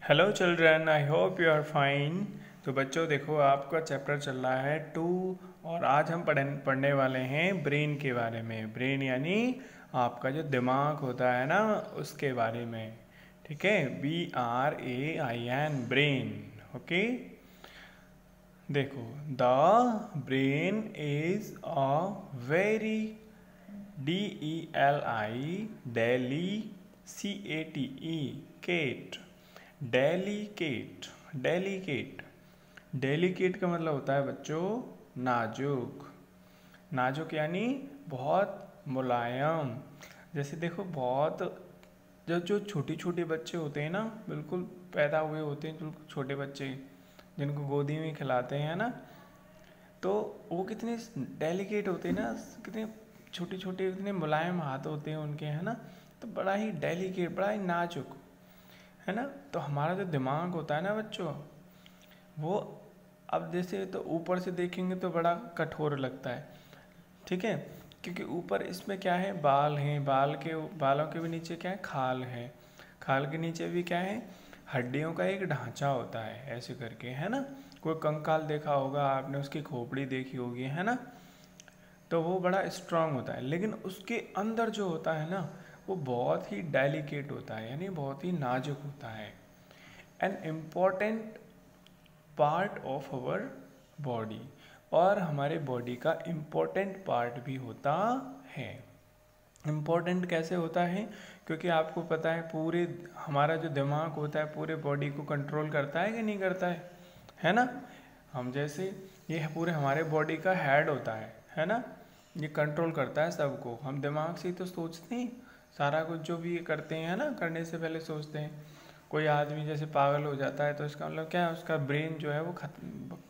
Hello children, I hope you are fine. तो बच्चों देखो, आपका चैप्टर चल रहा है 2 और आज हम पढ़ने वाले हैं ब्रेन के बारे में। ब्रेन यानी आपका जो दिमाग होता है ना, उसके बारे में। ठीक है, BRAIN, ब्रेन। ओके, देखो, the brain is a very deli CATE cate, delicate. Delicate delicate का मतलब होता है बच्चों नाजुक। नाजुक यानी बहुत मुलायम। जैसे देखो, बहुत जो छोटी छोटे बच्चे होते हैं ना, बिल्कुल पैदा हुए होते हैं, बिल्कुल छोटे बच्चे जिनको गोदी में खिलाते हैं ना, तो वो कितने डेलिकेट होते हैं ना, कितने छोटे छोटे, कितने मुलायम हाथ होते हैं उनके, है ना। तो बड़ा ही डेलिकेट, बड़ा ही नाजुक, है ना। तो हमारा जो दिमाग होता है ना बच्चों, वो अब जैसे तो ऊपर से देखेंगे तो बड़ा कठोर लगता है, ठीक है। क्योंकि ऊपर इसमें क्या है, बाल हैं, बालों के भी नीचे क्या है, खाल है। खाल के नीचे भी क्या है, हड्डियों का एक ढांचा होता है, ऐसे करके, है ना। कोई कंकाल देखा होगा आपने, उसकी खोपड़ी देखी होगी, है ना। तो वो बड़ा स्ट्रांग होता है, लेकिन उसके अंदर जो होता है ना, वो बहुत ही डेलिकेट होता है, यानी बहुत ही नाजुक होता है। An important part of our body, और हमारे बॉडी का इम्पोर्टेंट पार्ट भी होता है। इम्पोर्टेंट कैसे होता है, क्योंकि आपको पता है पूरे हमारा जो दिमाग होता है पूरे बॉडी को कंट्रोल करता है कि नहीं करता है ना। हम जैसे ये पूरे हमारे बॉडी का हेड होता है ना। ये कंट्रोल करता है सबको। हम दिमाग से ही तो सोचते हैं सारा कुछ, जो भी ये करते हैं, है ना, करने से पहले सोचते हैं। कोई आदमी जैसे पागल हो जाता है तो इसका मतलब क्या है, उसका ब्रेन जो है वो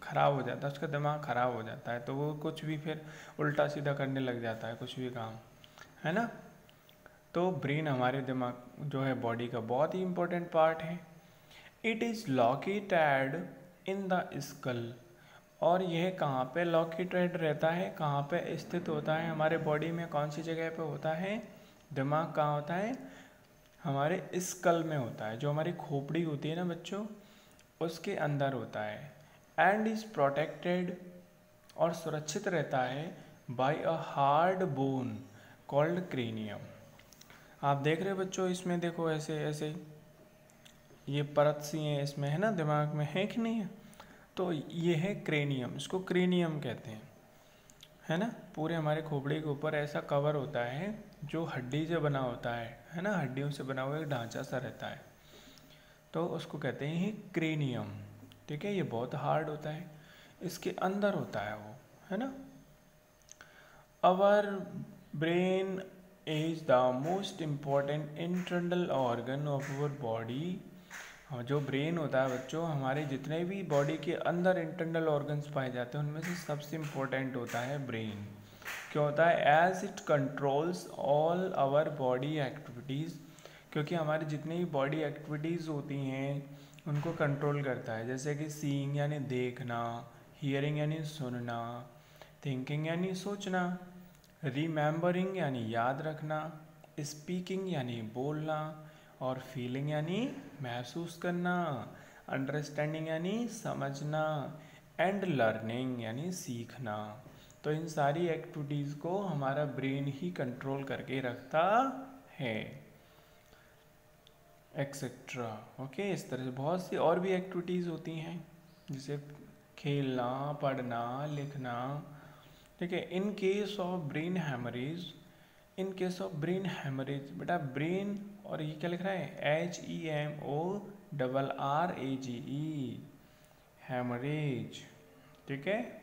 खराब हो जाता है, उसका दिमाग खराब हो जाता है, तो वो कुछ भी फिर उल्टा सीधा करने लग जाता है, कुछ भी काम, है ना। तो ब्रेन हमारे दिमाग जो है बॉडी का बहुत ही इम्पोर्टेंट पार्ट है। It is located in the skull, और यह कहाँ पे लोकेटेड रहता है, कहाँ पे स्थित होता है हमारे बॉडी में, कौन सी जगह पे होता है। दिमाग कहाँ होता है, हमारे स्कल में होता है, जो हमारी खोपड़ी होती है ना बच्चों, उसके अंदर होता है। एंड इज प्रोटेक्टेड, और सुरक्षित रहता है, by a hard bone called cranium. आप देख रहे हो बच्चों, इसमें देखो ऐसे ऐसे ये परत सी है इसमें, है ना, दिमाग में, है कि नहीं है। तो ये है क्रेनियम, इसको क्रेनियम कहते हैं, है ना। पूरे हमारे खोपड़ी के ऊपर ऐसा कवर होता है जो हड्डी से बना होता है ना, हड्डियों से बना हुआ एक ढांचा सा रहता है, तो उसको कहते हैं क्रेनियम। ठीक है, ये बहुत हार्ड होता है, इसके अंदर होता है वो, है ना। Our brain is the most important internal organ of our body. जो ब्रेन होता है बच्चों, हमारे जितने भी बॉडी के अंदर इंटरनल ऑर्गन्स पाए जाते हैं उनमें से सबसे इम्पोर्टेंट होता है ब्रेन। क्यों होता है, as it controls all our body activities, क्योंकि हमारी जितनी भी बॉडी एक्टिविटीज़ होती हैं उनको कंट्रोल करता है। जैसे कि सीइंग यानी देखना, हियरिंग यानी सुनना, थिंकिंग यानी सोचना, रिमेंबरिंग यानी याद रखना, स्पीकिंग यानी बोलना, और फीलिंग यानी महसूस करना, अंडरस्टैंडिंग यानी समझना, एंड लर्निंग यानी सीखना। तो इन सारी एक्टिविटीज़ को हमारा ब्रेन ही कंट्रोल करके रखता है, एक्सेट्रा। ओके, इस तरह से बहुत सी और भी एक्टिविटीज़ होती हैं, जैसे खेलना, पढ़ना, लिखना। ठीक है, in case of brain haemorrhage, in case of brain haemorrhage, बेटा ब्रेन, और ये क्या लिख रहा है, HEMORRAGE, हैमरेज। ठीक है,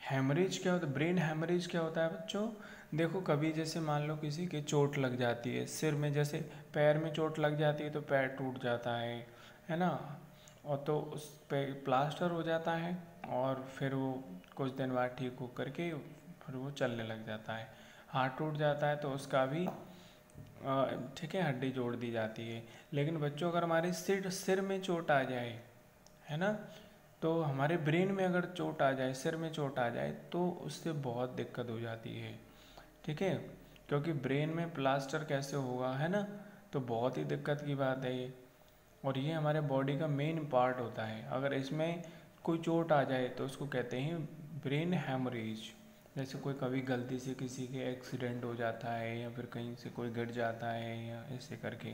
हैमरेज क्या होता है, ब्रेन हैमरेज क्या होता है बच्चों। देखो, कभी जैसे मान लो किसी के चोट लग जाती है सिर में, जैसे पैर में चोट लग जाती है तो पैर टूट जाता है ना, और तो उस पे प्लास्टर हो जाता है, और फिर वो कुछ दिन बाद ठीक हो करके फिर वो चलने लग जाता है। हाथ टूट जाता है तो उसका भी ठीक है, हड्डी जोड़ दी जाती है। लेकिन बच्चों, अगर हमारे सिर में चोट आ जाए, है ना, तो हमारे ब्रेन में अगर चोट आ जाए, सिर में चोट आ जाए, तो उससे बहुत दिक्कत हो जाती है। ठीक है, क्योंकि ब्रेन में प्लास्टर कैसे होगा, है ना, तो तो बहुत ही दिक्कत की बात है ये। और ये हमारे बॉडी का मेन पार्ट होता है। अगर इसमें कोई चोट आ जाए तो उसको कहते हैं ब्रेन हेमोरेज। जैसे कोई कभी गलती से किसी के एक्सीडेंट हो जाता है या फिर कहीं से कोई गिर जाता है या ऐसे करके,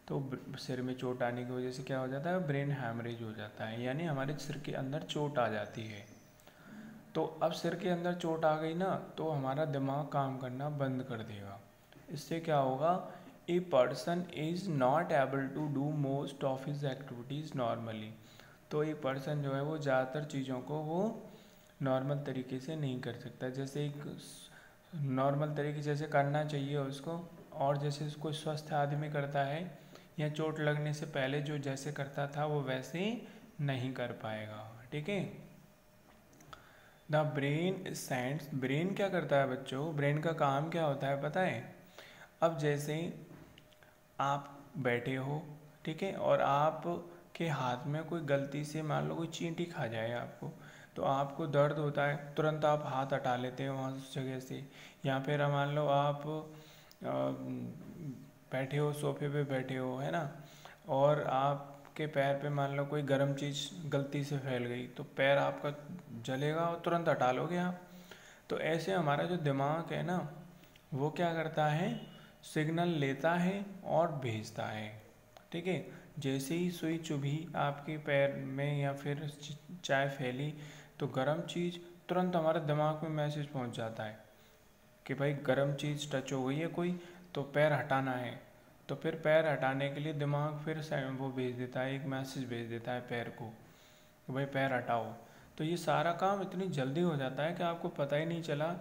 तो सिर में चोट आने की वजह से क्या हो जाता है, ब्रेन हैमरेज हो जाता है, यानी हमारे सिर के अंदर चोट आ जाती है। तो अब सिर के अंदर चोट आ गई ना, तो हमारा दिमाग काम करना बंद कर देगा। इससे क्या होगा, a person is not able to do most of his activities normally. तो एक पर्सन जो है वो ज़्यादातर चीज़ों को वो नॉर्मल तरीके से नहीं कर सकता, जैसे एक नॉर्मल तरीके जैसे करना चाहिए उसको, और जैसे कोई स्वस्थ आदमी करता है या चोट लगने से पहले जो जैसे करता था वो वैसे नहीं कर पाएगा। ठीक है। द ब्रेन सेंड्स, ब्रेन क्या करता है बच्चों, ब्रेन का काम क्या होता है पता है। अब जैसे आप बैठे हो, ठीक है, और आप के हाथ में कोई गलती से मान लो कोई चींटी खा जाए आपको, तो आपको दर्द होता है, तुरंत आप हाथ हटा लेते हो वहाँ उस जगह से। या फिर मान लो आप बैठे हो, सोफे पे बैठे हो, है ना, और आपके पैर पे मान लो कोई गर्म चीज़ गलती से फैल गई, तो पैर आपका जलेगा और तुरंत हटा लोगे आप। तो ऐसे हमारा जो दिमाग है ना, वो क्या करता है, सिग्नल लेता है और भेजता है। ठीक है। जैसे ही सुई चुभी आपके पैर में या फिर चाय फैली, तो गर्म चीज़ तुरंत हमारे दिमाग में मैसेज पहुंच जाता है कि भाई गर्म चीज़ टच हो गई है कोई, तो पैर हटाना है। तो फिर पैर हटाने के लिए दिमाग फिर वो भेज देता है, एक मैसेज भेज देता है पैर को कि भाई पैर हटाओ। तो ये सारा काम इतनी जल्दी हो जाता है कि आपको पता ही नहीं चला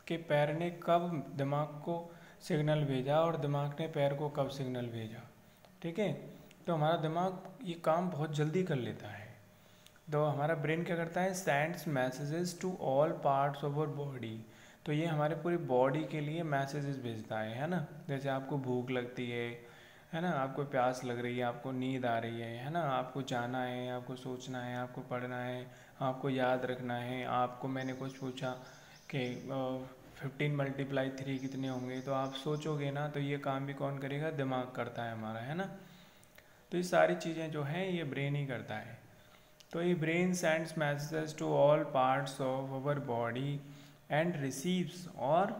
कि पैर ने कब दिमाग को सिग्नल भेजा और दिमाग ने पैर को कब सिग्नल भेजा। ठीक है। तो हमारा दिमाग ये काम बहुत जल्दी कर लेता है। तो हमारा ब्रेन क्या करता है, sends messages to all parts of our body. तो ये हमारे पूरी बॉडी के लिए मैसेजेस भेजता है ना। जैसे आपको भूख लगती है ना, आपको प्यास लग रही है, आपको नींद आ रही है ना, आपको जाना है, आपको सोचना है, आपको पढ़ना है, आपको याद रखना है। आपको मैंने कुछ पूछा कि 15 × 3 कितने होंगे, तो आप सोचोगे ना, तो ये काम भी कौन करेगा, दिमाग करता है हमारा, है ना। तो ये सारी चीज़ें जो हैं ये ब्रेन ही करता है। तो ये brain sends messages to all parts of our body and receives, और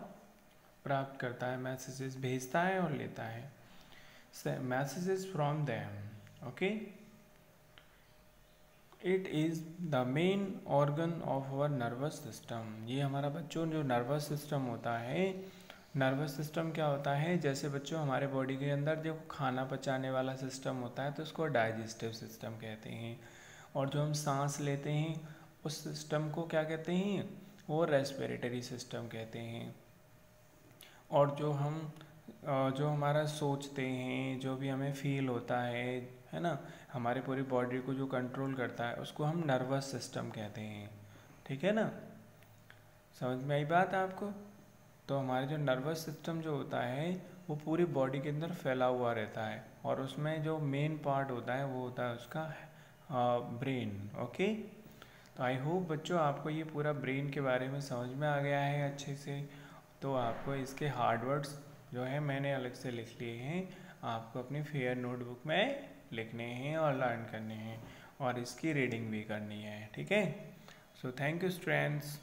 प्राप्त करता है, मैसेजेस भेजता है और लेता है messages from them. Okay. It is the main organ of our nervous system. ये हमारा बच्चों जो नर्वस सिस्टम होता है, नर्वस सिस्टम क्या होता है, जैसे बच्चों हमारे बॉडी के अंदर जो खाना पचाने वाला सिस्टम होता है तो उसको डाइजेस्टिव सिस्टम कहते हैं। और जो हम सांस लेते हैं उस सिस्टम को क्या कहते हैं, वो रेस्पिरेटरी सिस्टम कहते हैं। और जो हमारा सोचते हैं, जो भी हमें फील होता है ना, हमारे पूरी बॉडी को जो कंट्रोल करता है उसको हम नर्वस सिस्टम कहते हैं। ठीक है ना, समझ में आई बात आपको। तो हमारे जो नर्वस सिस्टम जो होता है वो पूरी बॉडी के अंदर फैला हुआ रहता है, और उसमें जो मेन पार्ट होता है वो होता है उसका ब्रेन। ओके। तो आई होप बच्चों आपको ये पूरा ब्रेन के बारे में समझ में आ गया है अच्छे से। तो आपको इसके हार्ड वर्ड्स जो है मैंने अलग से लिख लिए हैं, आपको अपनी फेयर नोटबुक में लिखने हैं और लर्न करने हैं, और इसकी रीडिंग भी करनी है। ठीक है। So thank you students.